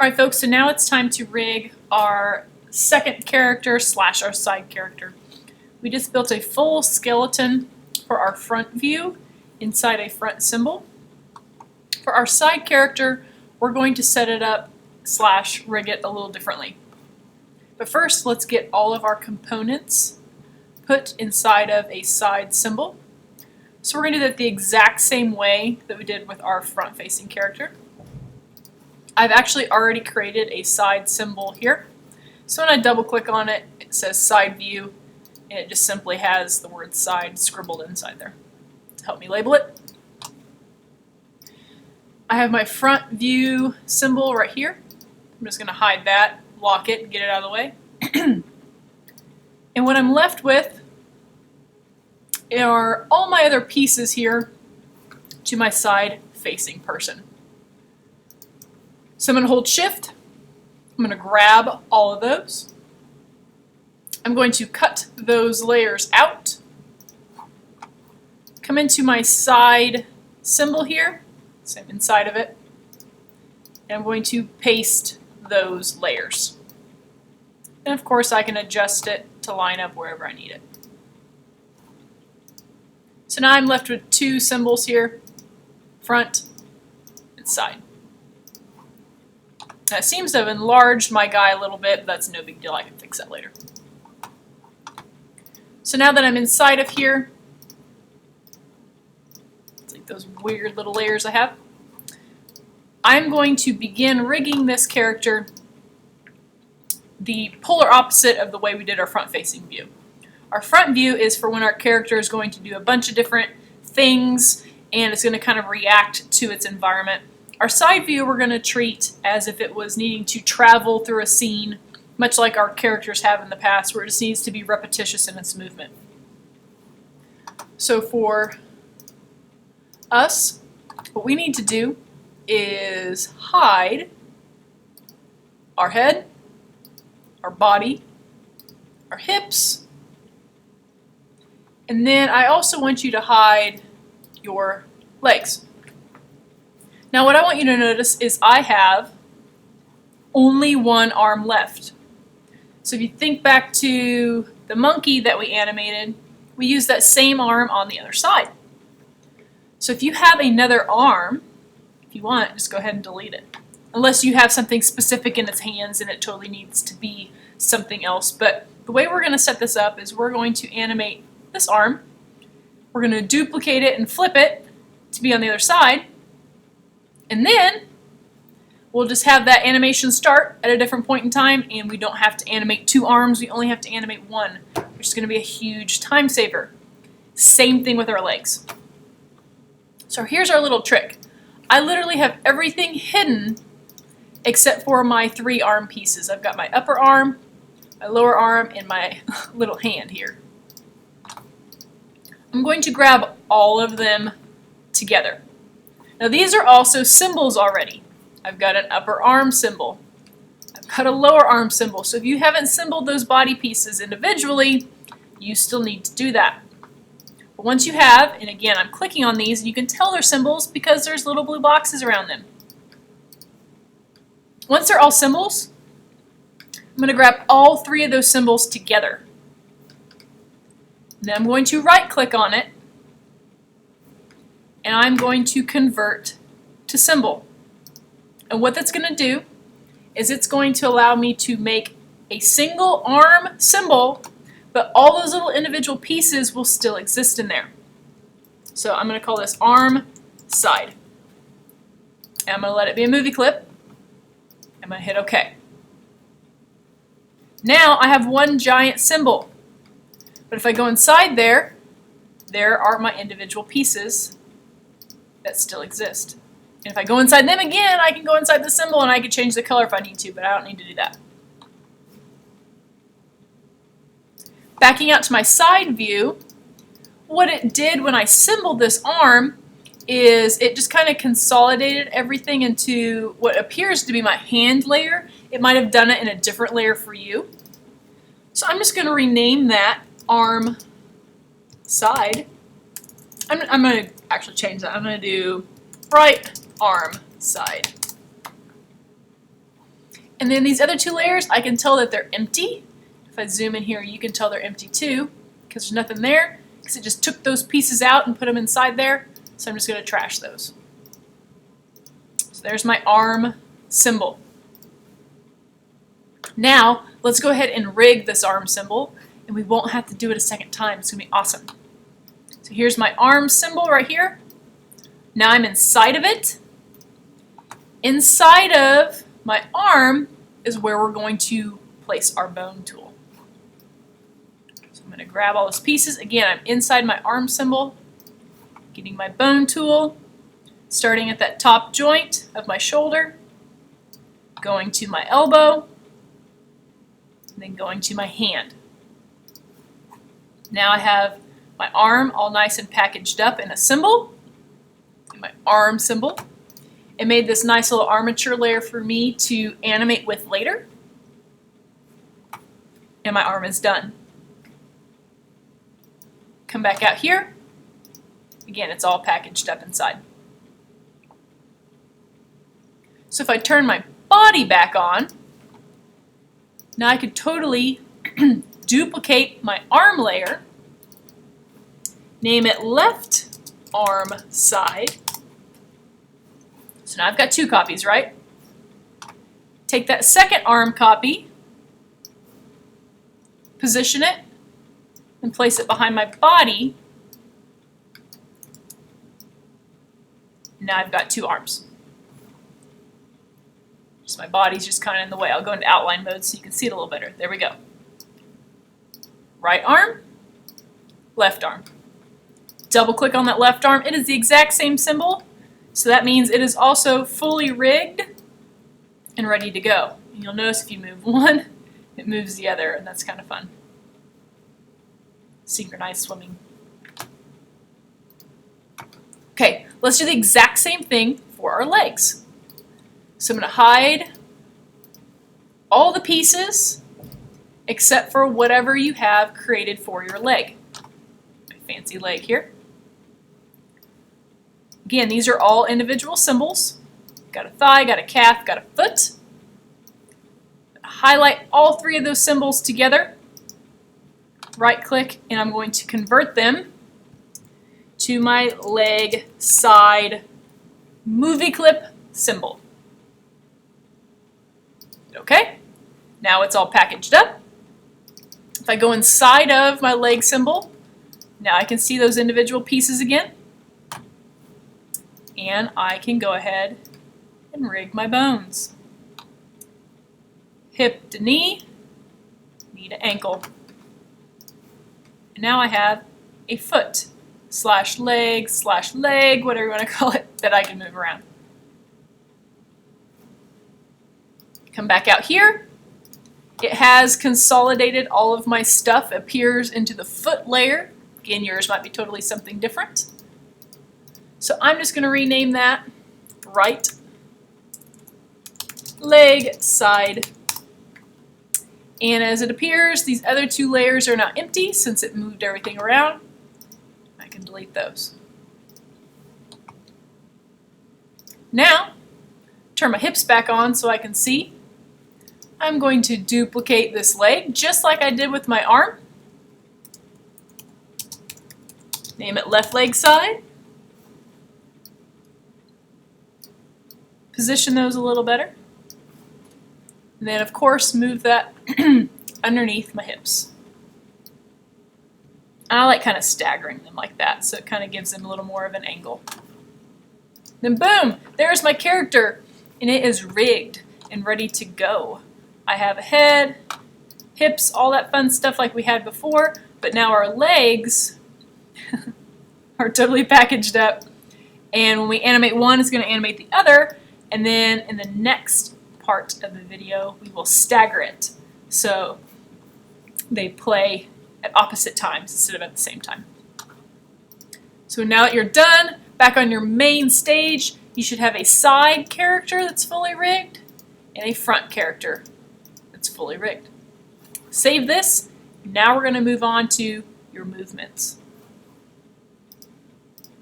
Alright folks, so now it's time to rig our second character slash our side character. We just built a full skeleton for our front view inside a front symbol. For our side character, we're going to set it up slash rig it a little differently. But first, let's get all of our components put inside of a side symbol. So we're going to do that the exact same way that we did with our front-facing character. I've actually already created a side symbol here. So when I double click on it, it says side view, and it just simply has the word side scribbled inside there to help me label it. I have my front view symbol right here. I'm just going to hide that, lock it, and get it out of the way. And what I'm left with are all my other pieces here to my side facing person. So I'm going to hold shift, I'm going to grab all of those, I'm going to cut those layers out, come into my side symbol here, so I'm inside of it, and I'm going to paste those layers. And of course I can adjust it to line up wherever I need it. So now I'm left with two symbols here, front and side. Now it seems to have enlarged my guy a little bit, but that's no big deal, I can fix that later. So now that I'm inside of here, it's like those weird little layers I have, I'm going to begin rigging this character the polar opposite of the way we did our front-facing view. Our front view is for when our character is going to do a bunch of different things and it's going to kind of react to its environment. Our side view we're going to treat as if it was needing to travel through a scene, much like our characters have in the past, where it just needs to be repetitious in its movement. So for us, what we need to do is hide our head, our body, our hips, and then I also want you to hide your legs. Now what I want you to notice is I have only one arm left. So if you think back to the monkey that we animated, we used that same arm on the other side. So if you have another arm, if you want, just go ahead and delete it. Unless you have something specific in its hands and it totally needs to be something else. But the way we're going to set this up is we're going to animate this arm. We're going to duplicate it and flip it to be on the other side. And then we'll just have that animation start at a different point in time, and we don't have to animate two arms, we only have to animate one, which is going to be a huge time saver. Same thing with our legs. So here's our little trick. I literally have everything hidden except for my three arm pieces. I've got my upper arm, my lower arm, and my little hand here. I'm going to grab all of them together. Now these are also symbols already. I've got an upper arm symbol. I've got a lower arm symbol. So if you haven't symboled those body pieces individually, you still need to do that. But once you have, and again I'm clicking on these, and you can tell they're symbols because there's little blue boxes around them. Once they're all symbols, I'm going to grab all three of those symbols together. Then I'm going to right click on it, and I'm going to convert to symbol. And what that's going to do is it's going to allow me to make a single arm symbol, but all those little individual pieces will still exist in there. So I'm going to call this arm side. And I'm going to let it be a movie clip. I'm going to hit OK. Now I have one giant symbol. But if I go inside there, there are my individual pieces that still exist. And if I go inside them again, I can go inside the symbol and I can change the color if I need to, but I don't need to do that. Backing out to my side view, what it did when I symboled this arm is it just kind of consolidated everything into what appears to be my hand layer. It might have done it in a different layer for you. So I'm just going to rename that arm side. I'm going to actually change that. I'm going to do right arm side. And then these other two layers, I can tell that they're empty. If I zoom in here, you can tell they're empty too, because there's nothing there, because it just took those pieces out and put them inside there. So I'm just going to trash those. So there's my arm symbol. Now, let's go ahead and rig this arm symbol, and we won't have to do it a second time. It's going to be awesome. So here's my arm symbol right here. Now I'm inside of it. Inside of my arm is where we're going to place our bone tool. So I'm going to grab all those pieces. Again, I'm inside my arm symbol, getting my bone tool, starting at that top joint of my shoulder, going to my elbow, and then going to my hand. Now I have my arm all nice and packaged up in a symbol, my arm symbol. It made this nice little armature layer for me to animate with later. And my arm is done. Come back out here. Again, it's all packaged up inside. So if I turn my body back on, now I could totally duplicate my arm layer, name it left arm side. So now I've got two copies, right? Take that second arm copy, position it, and place it behind my body. Now I've got two arms. Just my body's just kind of in the way. I'll go into outline mode so you can see it a little better. There we go. Right arm, left arm. Double click on that left arm. It is the exact same symbol. So that means it is also fully rigged and ready to go. And you'll notice if you move one, it moves the other, and that's kind of fun. Synchronized swimming. Okay, let's do the exact same thing for our legs. So I'm going to hide all the pieces except for whatever you have created for your leg. My fancy leg here. Again, these are all individual symbols. Got a thigh, got a calf, got a foot. Highlight all three of those symbols together. Right click, and I'm going to convert them to my leg side movie clip symbol. Okay, now it's all packaged up. If I go inside of my leg symbol, now I can see those individual pieces again. And I can go ahead and rig my bones. Hip to knee, knee to ankle. And now I have a foot slash leg, whatever you want to call it, that I can move around. Come back out here. It has consolidated all of my stuff, appears into the foot layer. Again, yours might be totally something different. So I'm just going to rename that right leg side. And as it appears, these other two layers are now empty since it moved everything around. I can delete those. Now, turn my hips back on so I can see. I'm going to duplicate this leg just like I did with my arm. Name it left leg side. Position those a little better. And then, of course, move that underneath my hips. And I like kind of staggering them like that, so it kind of gives them a little more of an angle. Then boom, there's my character, and it is rigged and ready to go. I have a head, hips, all that fun stuff like we had before, but now our legs are totally packaged up. And when we animate one, it's going to animate the other, and then in the next part of the video, we will stagger it. So they play at opposite times instead of at the same time. So now that you're done, back on your main stage, you should have a side character that's fully rigged and a front character that's fully rigged. Save this. Now we're going to move on to your movements.